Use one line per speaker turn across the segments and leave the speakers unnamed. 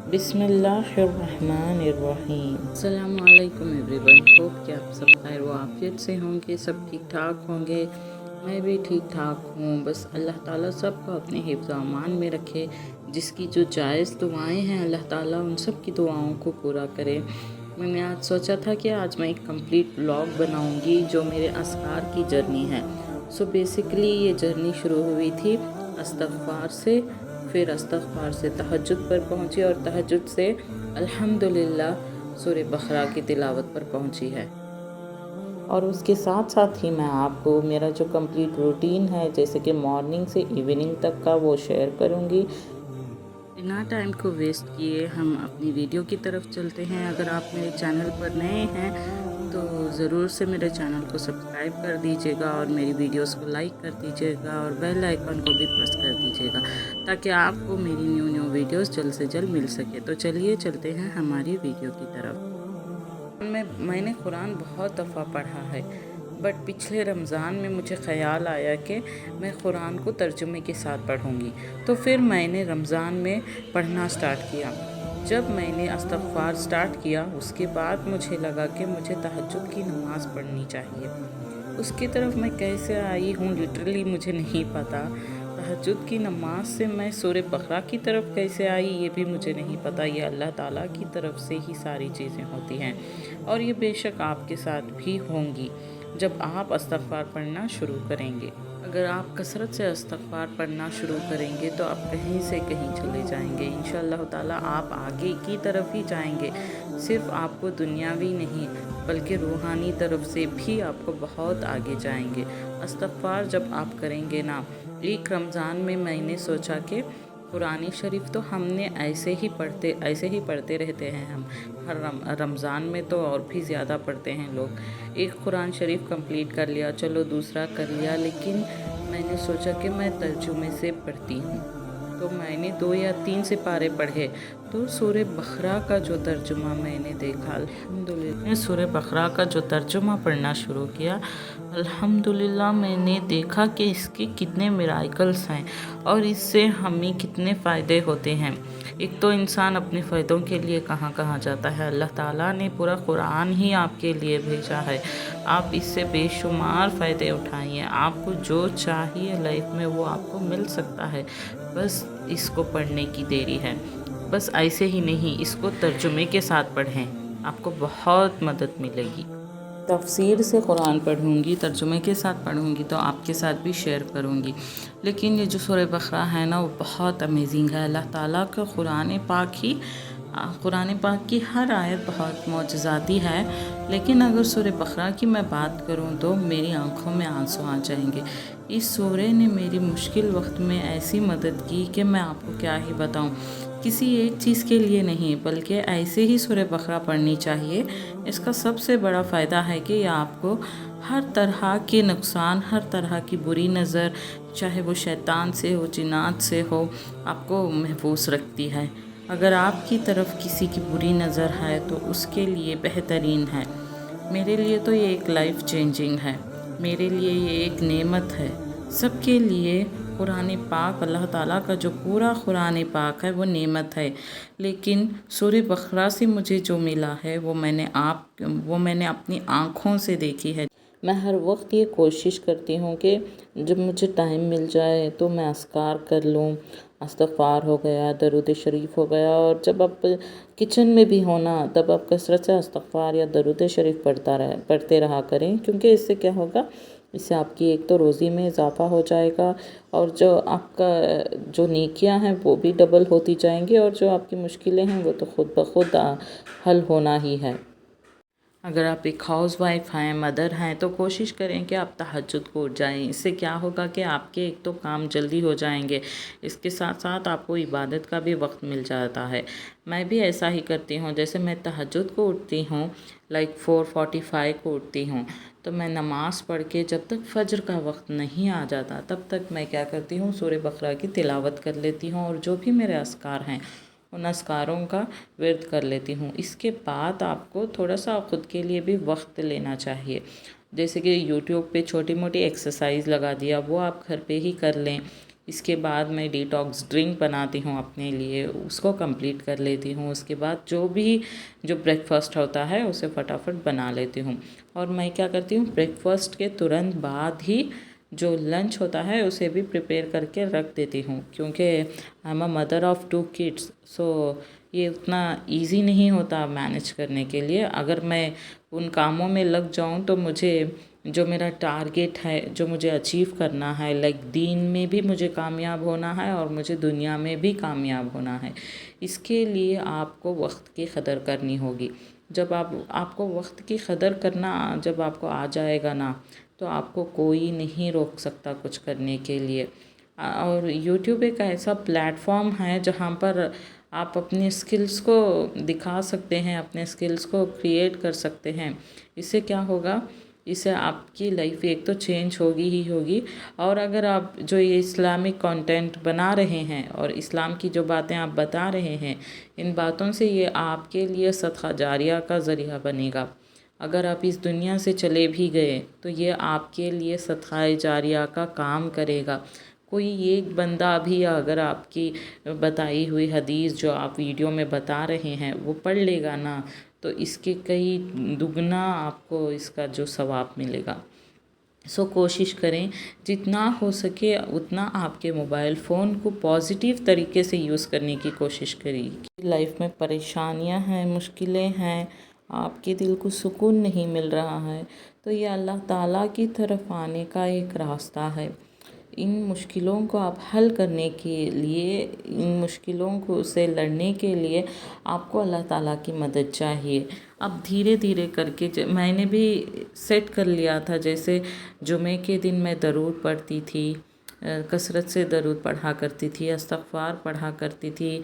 बिस्मिल्लाहिर्रहमानिर्रहीम।
अस्सलामु अलैकुम एवरीवन। होप कि आप सब खैर व आफियत से होंगे, सब ठीक ठाक होंगे। मैं भी ठीक ठाक हूँ। बस अल्लाह ताला सबको अपने हिफ्ज़ व अमान में रखे। जिसकी जो जायज़ दुआएं हैं अल्लाह ताला उन सब की दुआओं को पूरा करे। मैंने आज सोचा था कि आज मैं एक कंप्लीट व्लॉग बनाऊंगी जो मेरे अस्कार की जर्नी है। सो बेसिकली ये जर्नी शुरू हुई थी इस्तग़फ़ार से, फिर इस्तग़फ़ार से तहज्जुद पर पहुंची और तहज्जुद से अल्हम्दुलिल्लाह सूरह बक़रा की तिलावत पर पहुंची है।
और उसके साथ साथ ही मैं आपको मेरा जो कंप्लीट रूटीन है, जैसे कि मॉर्निंग से इवनिंग तक का, वो शेयर करूँगी।
बिना टाइम को वेस्ट किए हम अपनी वीडियो की तरफ चलते हैं। अगर आप मेरे चैनल पर नए हैं तो ज़रूर से मेरे चैनल को सब्सक्राइब कर दीजिएगा और मेरी वीडियोस को लाइक कर दीजिएगा और बेल आइकन को भी प्रेस कर दीजिएगा ताकि आपको मेरी न्यू वीडियोस जल्द से जल्द मिल सके। तो चलिए चलते हैं हमारी वीडियो की तरफ। मैंने कुरान बहुत दफ़ा पढ़ा है, बट पिछले रमज़ान में मुझे ख़याल आया कि मैं कुरान को तर्जुमे के साथ पढ़ूँगी। तो फिर मैंने रमज़ान में पढ़ना स्टार्ट किया। जब मैंने इस्तग़फ़ार स्टार्ट किया उसके बाद मुझे लगा कि मुझे तहज्जुद की नमाज़ पढ़नी चाहिए। उसकी तरफ मैं कैसे आई हूँ लिटरली मुझे नहीं पता। तहज्जुद की नमाज से मैं सूरह बक़रा की तरफ कैसे आई ये भी मुझे नहीं पता। ये अल्लाह ताला की तरफ से ही सारी चीज़ें होती हैं और ये बेशक आपके साथ भी होंगी जब आप इस्तग़फ़ार पढ़ना शुरू करेंगे। अगर आप कसरत से इस्तग़फ़ार पढ़ना शुरू करेंगे तो आप कहीं से कहीं चले जाएंगे। इंशाअल्लाह ताला आप आगे की तरफ ही जाएंगे। सिर्फ आपको दुनियावी नहीं बल्कि रूहानी तरफ से भी आपको बहुत आगे जाएंगे। इस्तग़फ़ार जब आप करेंगे ना, एक रमज़ान में मैंने सोचा कि कुरान शरीफ तो हमने ऐसे ही पढ़ते रहते हैं। हम हर रमज़ान में तो और भी ज़्यादा पढ़ते हैं लोग। एक कुरान शरीफ कंप्लीट कर लिया, चलो दूसरा कर लिया, लेकिन मैंने सोचा कि मैं तर्जुमे से पढ़ती हूँ। तो मैंने 2 या 3 सिपारे पढ़े तो सूरह बक़रा का जो तर्जुमा मैंने देखा, अल्हम्दुलिल्लाह सूरह बक़रा का जो तर्जुमा पढ़ना शुरू किया, अल्हम्दुलिल्लाह मैंने देखा कि इसके कितने मिराकल्स हैं और इससे हमें कितने फ़ायदे होते हैं। एक तो इंसान अपने फ़ायदों के लिए कहाँ कहाँ जाता है। अल्लाह ताला ने पूरा कुरान ही आपके लिए भेजा है। आप इससे बेशुमार फ़ायदे उठाइए। आपको जो चाहिए लाइफ में वो आपको मिल सकता है, बस इसको पढ़ने की देरी है। बस ऐसे ही नहीं, इसको तर्जुमे के साथ पढ़ें, आपको बहुत मदद मिलेगी। तफसीर से कुरान पढ़ूँगी, तर्जुमे के साथ पढ़ूँगी तो आपके साथ भी शेयर करूँगी। लेकिन ये जो सूरह बक़रा है ना, वो बहुत अमेजिंग है। अल्लाह ताला का कुरान पाक की हर आयत बहुत मौजज़ाती है। लेकिन अगर सूरह बक़रा की मैं बात करूँ तो मेरी आँखों में आंसू आ जाएंगे। इस सूरह ने मेरी मुश्किल वक्त में ऐसी मदद की कि मैं आपको क्या ही बताऊँ। किसी एक चीज़ के लिए नहीं बल्कि ऐसे ही सूरह बक़रा पढ़नी चाहिए। इसका सबसे बड़ा फ़ायदा है कि यह आपको हर तरह के नुकसान, हर तरह की बुरी नज़र, चाहे वो शैतान से हो, जिन्नात से हो, आपको महफूज रखती है। अगर आपकी तरफ किसी की बुरी नज़र है तो उसके लिए बेहतरीन है। मेरे लिए तो ये एक लाइफ चेंजिंग है, मेरे लिए ये एक नेमत है। सबके लिए कुरान पाक, अल्लाह ताला का जो पूरा कुरान पाक है वो नेमत है। लेकिन सूरह बक़रा से मुझे जो मिला है वो मैंने अपनी आँखों से देखी है। मैं हर वक्त ये कोशिश करती हूँ कि जब मुझे टाइम मिल जाए तो मैं अस्कार कर लूँ। इस्तग़फ़ार हो गया, दरूद शरीफ हो गया, और जब आप किचन में भी होना तब आप कसरत से इस्तग़फ़ार या दरूद शरीफ पढ़ते रहा करें, क्योंकि इससे क्या होगा, इससे आपकी एक तो रोज़ी में इजाफ़ा हो जाएगा और जो आपका जो नेकियां हैं वो भी डबल होती जाएंगी और जो आपकी मुश्किलें हैं वो तो खुद ब खुद हल होना ही है। अगर आप एक हाउस वाइफ हैं, मदर हैं, तो कोशिश करें कि आप तहज्जुद को उठ जाएँ। इससे क्या होगा कि आपके एक तो काम जल्दी हो जाएंगे, इसके साथ साथ आपको इबादत का भी वक्त मिल जाता है। मैं भी ऐसा ही करती हूँ। जैसे मैं तहज्जुद को उठती हूँ, लाइक 4:45 को उठती हूँ, तो मैं नमाज़ पढ़ के जब तक फ़ज्र का वक्त नहीं आ जाता तब तक मैं क्या करती हूँ, सूरह बक़रा की तिलावत कर लेती हूँ और जो भी मेरे अस्कार हैं उन अस्कारों का विर्द कर लेती हूँ। इसके बाद आपको थोड़ा सा ख़ुद के लिए भी वक्त लेना चाहिए। जैसे कि यूट्यूब पे छोटी मोटी एक्सरसाइज लगा दिया, वो आप घर पे ही कर लें,
اس کے بعد میں ڈیٹاکس ڈرنک بناتی ہوں اپنے لیے، اس کو کمپلیٹ کر لیتی ہوں۔ اس کے بعد جو بریک فاسٹ ہوتا ہے اسے فٹافٹ بنا لیتی ہوں۔ اور میں کیا کرتی ہوں، بریک فاسٹ کے ترنت بعد ہی جو لنچ ہوتا ہے اسے بھی پریپیئر کر کے رکھ دیتی ہوں، کیونکہ I am a mother of 2 kids، سو یہ اتنا ایزی نہیں ہوتا مینیج کرنے کے لیے۔ اگر میں ان کاموں میں لگ جاؤں تو مجھے جو میرا ٹارگیٹ ہے، جو مجھے اچیو کرنا ہے، لائک دین میں بھی مجھے کامیاب ہونا ہے اور مجھے دنیا میں بھی کامیاب ہونا ہے، اس کے لیے آپ کو وقت کی قدر کرنی ہوگی۔ جب آپ کو وقت کی قدر کرنا جب آپ کو آ جائے گا نا، تو آپ کو کوئی نہیں روک سکتا کچھ کرنے کے لیے۔ اور یوٹیوب ایک ایسا پلیٹ فارم ہے جہاں پر آپ اپنے اسکلس کو دکھا سکتے ہیں، اپنے اسکلس کو کریٹ کر سکتے ہیں۔ اس سے کیا ہوگا، اس سے آپ کی لائف ایک تو چینج ہوگی ہی ہوگی، اور اگر آپ جو یہ اسلامک کانٹینٹ بنا رہے ہیں اور اسلام کی جو باتیں آپ بتا رہے ہیں، ان باتوں سے یہ آپ کے لیے صدقہ جاریہ کا ذریعہ بنے گا۔ اگر آپ اس دنیا سے چلے بھی گئے تو یہ آپ کے لیے صدقہ جاریہ کا کام کرے گا۔ کوئی ایک بندہ بھی اگر آپ کی بتائی ہوئی حدیث جو آپ ویڈیو میں بتا رہے ہیں وہ پڑھ لے گا نا، تو اس کے کئی دگنا آپ کو اس کا جو ثواب ملے گا۔ سو کوشش کریں جتنا ہو سکے اتنا آپ کے موبائل فون کو پازیٹیو طریقے سے یوز کرنے کی کوشش کریے۔ لائف میں پریشانیاں ہیں، مشکلیں ہیں، آپ کے دل کو سکون نہیں مل رہا ہے، تو یہ اللہ تعالیٰ کی طرف آنے کا ایک راستہ ہے۔ ان مشکلوں کو آپ حل کرنے کے لیے، ان مشکلوں کو سے لڑنے کے لیے آپ کو اللہ تعالیٰ کی مدد چاہیے۔ اب دھیرے دھیرے کر کے میں نے بھی سیٹ کر لیا تھا، جیسے جمعے کے دن میں درود پڑھتی تھی، کثرت سے درود پڑھا کرتی تھی، استغفار پڑھا کرتی تھی۔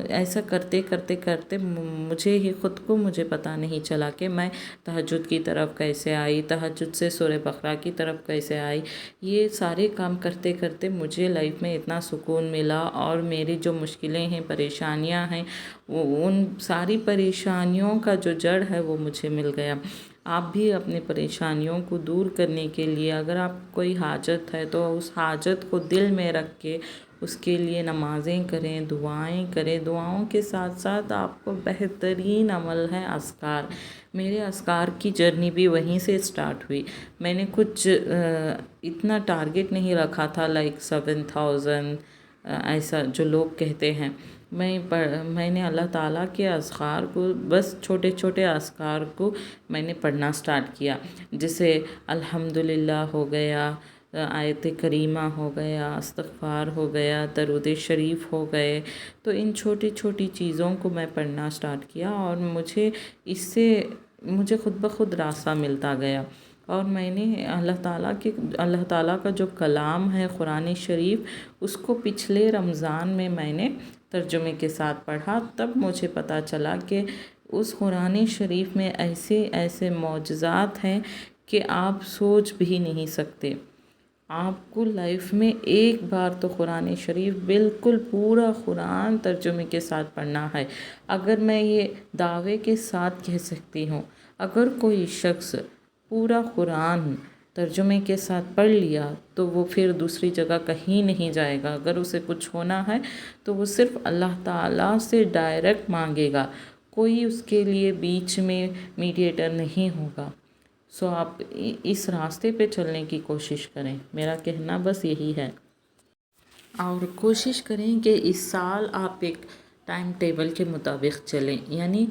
ایسا کرتے کرتے کرتے مجھے پتہ نہیں چلا کہ میں تہجد کی طرف کیسے آئی، تہجد سے سورہ بقرہ کی طرف کیسے آئی۔ یہ سارے کام کرتے کرتے مجھے لائف میں اتنا سکون ملا، اور میری جو مشکلیں ہیں، پریشانیاں ہیں، ان ساری پریشانیوں کا جو جڑ ہے وہ مجھے مل گیا۔ آپ بھی اپنے پریشانیوں کو دور کرنے کے لیے اگر آپ کوئی حاجت ہے تو اس حاجت کو دل میں رکھ کے اس کے لیے نمازیں کریں، دعائیں کریں۔ دعاؤں کے ساتھ ساتھ آپ کو بہترین عمل ہے اذکار۔ میرے اذکار کی جرنی بھی وہیں سے سٹارٹ ہوئی۔ میں نے کچھ اتنا ٹارگیٹ نہیں رکھا تھا، لائک 7000 ایسا جو لوگ کہتے ہیں۔ میں نے اللہ تعالیٰ کے اذکار کو، بس چھوٹے چھوٹے اذکار کو میں نے پڑھنا سٹارٹ کیا، جیسے الحمدللہ ہو گیا، آیت کریمہ ہو گیا، استغفار ہو گیا، درود شریف ہو گئے۔ تو ان چھوٹی چھوٹی چیزوں کو میں پڑھنا سٹارٹ کیا، اور اس سے مجھے خود بخود راستہ ملتا گیا۔ اور میں نے اللہ تعالیٰ کا جو کلام ہے قرآن شریف، اس کو پچھلے رمضان میں نے ترجمے کے ساتھ پڑھا۔ تب مجھے پتہ چلا کہ اس قرآن شریف میں ایسے ایسے معجزات ہیں کہ آپ سوچ بھی نہیں سکتے۔ آپ کو لائف میں ایک بار تو قرآن شریف بالکل پورا قرآن ترجمے کے ساتھ پڑھنا ہے۔ اگر میں یہ دعوے کے ساتھ کہہ سکتی ہوں، اگر کوئی شخص پورا قرآن ترجمے کے ساتھ پڑھ لیا تو وہ پھر دوسری جگہ کہیں نہیں جائے گا۔ اگر اسے کچھ ہونا ہے تو وہ صرف اللہ تعالیٰ سے ڈائریکٹ مانگے گا، کوئی اس کے لیے بیچ میں میڈیٹر نہیں ہوگا۔ سو آپ اس راستے پہ چلنے کی کوشش کریں، میرا کہنا بس یہی ہے۔ اور کوشش کریں کہ اس سال آپ ایک ٹائم ٹیبل کے مطابق چلیں، یعنی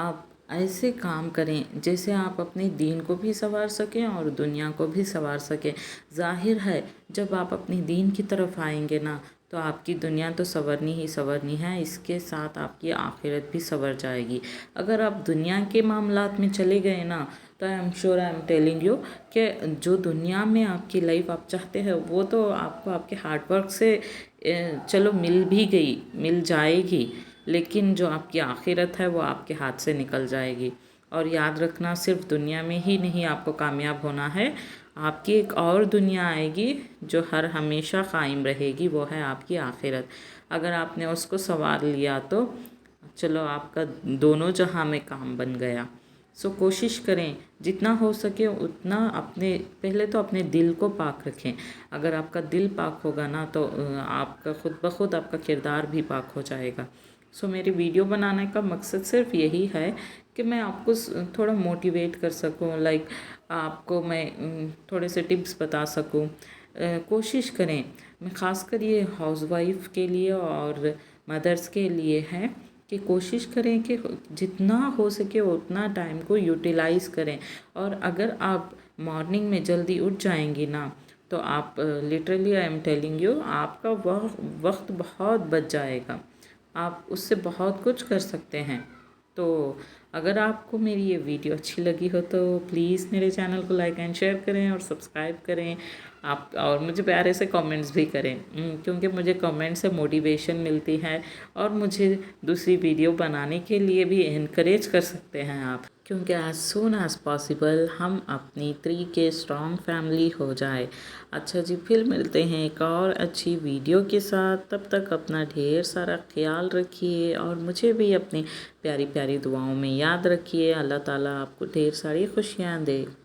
آپ ایسے کام کریں جیسے آپ اپنے دین کو بھی سنوار سکیں اور دنیا کو بھی سنوار سکیں۔ ظاہر ہے جب آپ اپنے دین کی طرف آئیں گے نا، تو آپ کی دنیا تو سنورنی ہی سنورنی ہے، اس کے ساتھ آپ کی آخرت بھی سنور جائے گی۔ اگر آپ دنیا کے معاملات میں چلے گئے نا، تو آئی ایم ٹیلنگ یو کہ جو دنیا میں آپ کی لائف آپ چاہتے ہیں وہ تو آپ کو آپ کے ہارڈ ورک سے چلو مل جائے گی، لیکن جو آپ کی آخرت ہے وہ آپ کے ہاتھ سے نکل جائے گی۔ اور یاد رکھنا، صرف دنیا میں ہی نہیں آپ کو کامیاب ہونا ہے، آپ کی ایک اور دنیا آئے گی جو ہمیشہ قائم رہے گی، وہ ہے آپ کی آخرت۔ اگر آپ نے اس کو سنوار لیا تو چلو آپ کا دونوں جہاں میں کام بن گیا۔ सो कोशिश करें जितना हो सके उतना पहले तो अपने दिल को पाक रखें। अगर आपका दिल पाक होगा ना तो आपका खुद ब खुद आपका किरदार भी पाक हो जाएगा। सो मेरी वीडियो बनाने का मकसद सिर्फ यही है कि मैं आपको थोड़ा मोटिवेट कर सकूं, लाइक आपको मैं थोड़े से टिप्स बता सकूं। कोशिश करें, मैं ख़ासकर ये हाउसवाइफ के लिए और मदर्स के लिए है कि कोशिश करें कि जितना हो सके उतना टाइम को यूटिलाइज़ करें। और अगर आप मॉर्निंग में जल्दी उठ जाएंगी ना तो आप literally I am telling you आपका वक्त बहुत बच जाएगा, आप उससे बहुत कुछ कर सकते हैं। तो अगर आपको मेरी ये वीडियो अच्छी लगी हो तो प्लीज़ मेरे चैनल को लाइक एंड शेयर करें और सब्सक्राइब करें आप, और मुझे प्यारे से कमेंट्स भी करें, क्योंकि मुझे कमेंट से मोटिवेशन मिलती है और मुझे दूसरी वीडियो बनाने के लिए भी इनकरेज कर सकते हैं आप, क्योंकि एज सून एज़ पॉसिबल हम अपनी 3K स्ट्रॉन्ग फैमिली हो जाए। अच्छा जी, फिर मिलते हैं एक और अच्छी वीडियो के साथ। तब तक अपना ढेर सारा ख्याल रखिए और मुझे भी अपनी प्यारी प्यारी दुआओं में याद रखिए। अल्लाह ताला आपको ढेर सारी खुशियाँ दे।